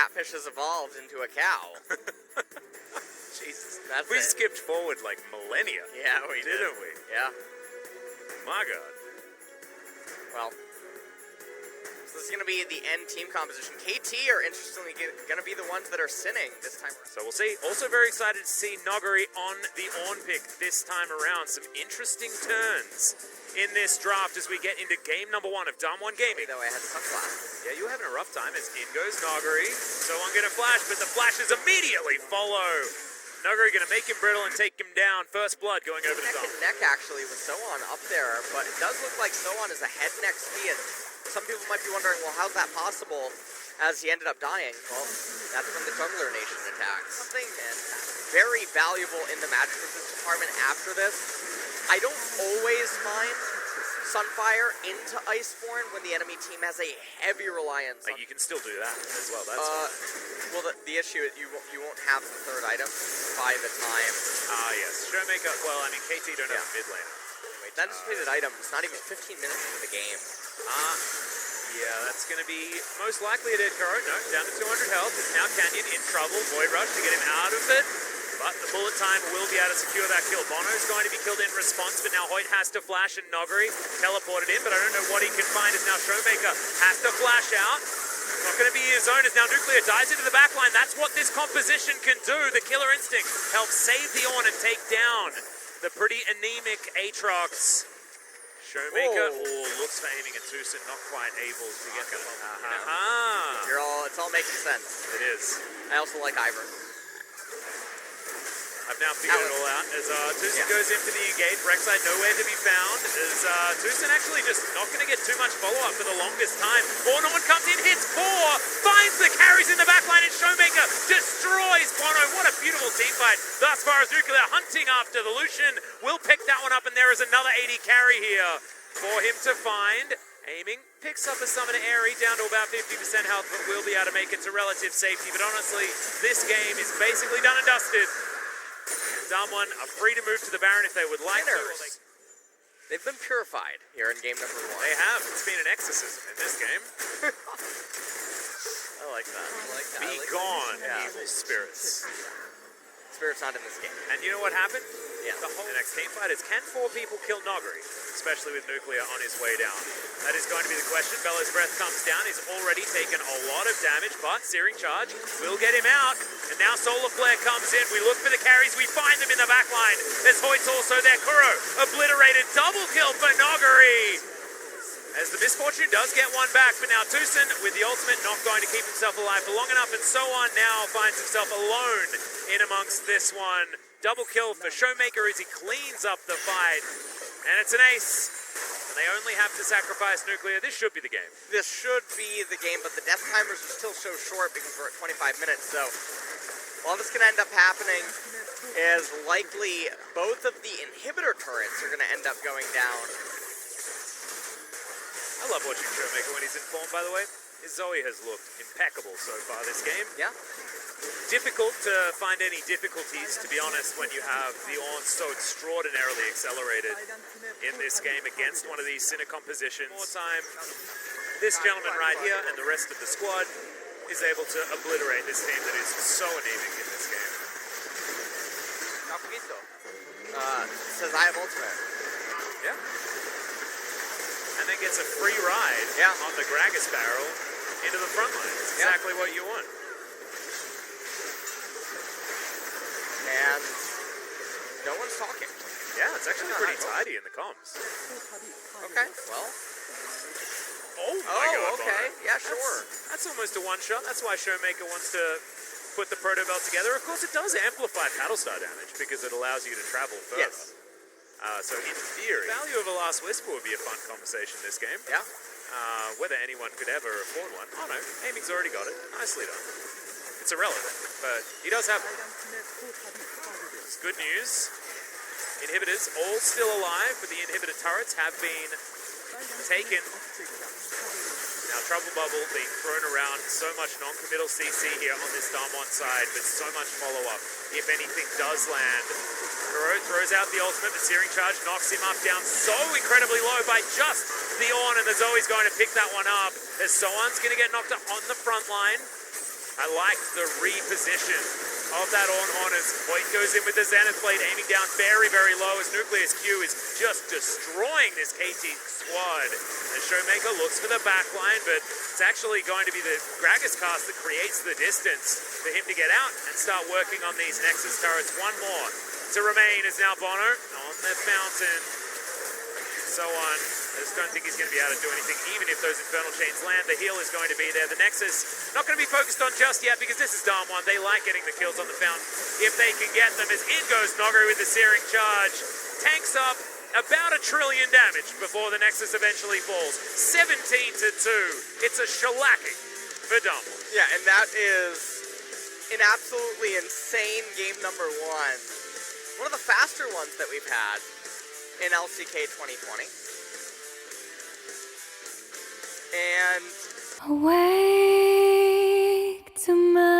catfish has evolved into a cow. Jesus. That's we it. skipped forward like millennia. Yeah, we did. Didn't we? Yeah. My God. Well, so this is going to be the end team composition. KT are interestingly going to be the ones that are sinning this time around. So we'll see. Also very excited to see Nogari on the on pick this time around. Some interesting turns in this draft as we get into game number 1 of Damwon Gaming. Though I had sunglasses. Yeah, you were having a rough time as in goes Nogari. So I'm going to flash, but the flashes immediately follow. Nogari going to make him brittle and take him down. First blood going over to Dom. Neck actually with Soan up there, but it does look like Soan is ahead next speed. Some people might be wondering, well, how's that possible as he ended up dying? Well, that's when the Jungler Nation attacks. Something very valuable in the match resist department after this. I don't always mind Sunfire into Iceborne when the enemy team has a heavy reliance on... You can still do that as well. That's fine. Well, the issue is you won't have the third item by the time... Yes. Showmaker, well, I mean, KT don't have a mid laner. Anyway, that anticipated item is not even 15 minutes into the game. Yeah, that's going to be most likely a dead Kuro. No, down to 200 health. It's now Canyon in trouble. Void Rush to get him out of it. But the bullet time will be able to secure that kill. Bono's going to be killed in response, but now Hoyt has to flash and Nogari teleported in, but I don't know what he can find as now Showmaker has to flash out. Not going to be his own as now Nuclear dives into the backline. That's what this composition can do. The Killer Instinct helps save the Ornn and take down the pretty anemic Aatrox. Showmaker looks for aiming at Tucson, not quite able to get the It's all making sense. It is. I also like Ivor. I've now figured it all out as Tucson goes in for the engage. Rek'Sai nowhere to be found as Tucson actually just not going to get too much follow-up for the longest time. Bono comes in, hits 4, finds the carries in the backline, and Showmaker destroys Bono. What a beautiful team fight thus far as Nuclear hunting after the Lucian. Will pick that one up, and there is another 80 carry here for him to find. Aiming, picks up a Summoner Airy down to about 50% health, but will be able to make it to relative safety. But honestly, this game is basically done and dusted. Damwon are free to move to the Baron if they would like to. They've been purified here in game number 1. They have. It's been an exorcism in this game. I like that. Be gone, evil spirits. Spirit's not in this game. And you know what happened? Yeah. The next team fight is, can 4 people kill Nogari? Especially with Nuclear on his way down. That is going to be the question. Bellows Breath comes down. He's already taken a lot of damage, but Searing Charge will get him out. And now Solar Flare comes in. We look for the carries. We find them in the back line. There's Hoyt's also there. Kuro obliterated. Double kill for Nogari. As the Misfortune does get one back. But now Tucson, with the ultimate, not going to keep himself alive for long enough. And so on now finds himself alone in amongst this one. Double kill for Showmaker as he cleans up the fight. And it's an ace. And they only have to sacrifice Nuclear. This should be the game. This should be the game, but the death timers are still so short because we're at 25 minutes. So all that's going to end up happening is likely both of the inhibitor turrets are going to end up going down. I love watching Showmaker when he's in form, by the way. His Zoe has looked impeccable so far this game. Yeah. Difficult to find any difficulties, to be honest, when you have the Ornn so extraordinarily accelerated in this game against one of these Sinner compositions. More time, this gentleman right here and the rest of the squad is able to obliterate this team that is so anemic in this game. Says I have ultimate. Yeah. And then gets a free ride on the Gragas barrel into the front line. It's exactly what you want. And no one's talking. Yeah, it's actually pretty tidy in the comms. Okay, well. Oh my god, okay. Bono. Yeah, sure. That's almost a one-shot. That's why Showmaker wants to put the Proto Belt together. Of course, it does amplify Battlestar damage because it allows you to travel further. Yes. So in theory, the value of a Last Whisper would be a fun conversation this game. Yeah. Whether anyone could ever afford one. Oh no, Aiming's already got it. Nicely done. It's irrelevant, but he does have one. It's good news. Inhibitors all still alive, but the inhibitor turrets have been taken. Now Trouble Bubble being thrown around, so much non-committal CC here on this Damwon side, but so much follow-up if anything does land. Kuro throws out the ultimate, but Searing Charge knocks him up down so incredibly low by just the Ornn, and the Zoe's going to pick that one up as Soan's going to get knocked up on the front line. I like the reposition of that on-honors. Void goes in with the Zenith Blade, aiming down very, very low as Nucleus Q is just destroying this KT squad. And Showmaker looks for the backline, but it's actually going to be the Gragas cast that creates the distance for him to get out and start working on these Nexus turrets. One more to remain is now Bono on the fountain. So on. I just don't think he's going to be able to do anything, even if those Infernal Chains land. The heal is going to be there. The Nexus not going to be focused on just yet because this is Darm 1. They like getting the kills on the fountain if they can get them, as in goes Noggery with the Searing Charge. Tanks up about 1 trillion damage before the Nexus eventually falls. 17-2. It's a shellacking for Darm 1. Yeah, and that is an absolutely insane game number 1. One of the faster ones that we've had in LCK 2020. And awake to my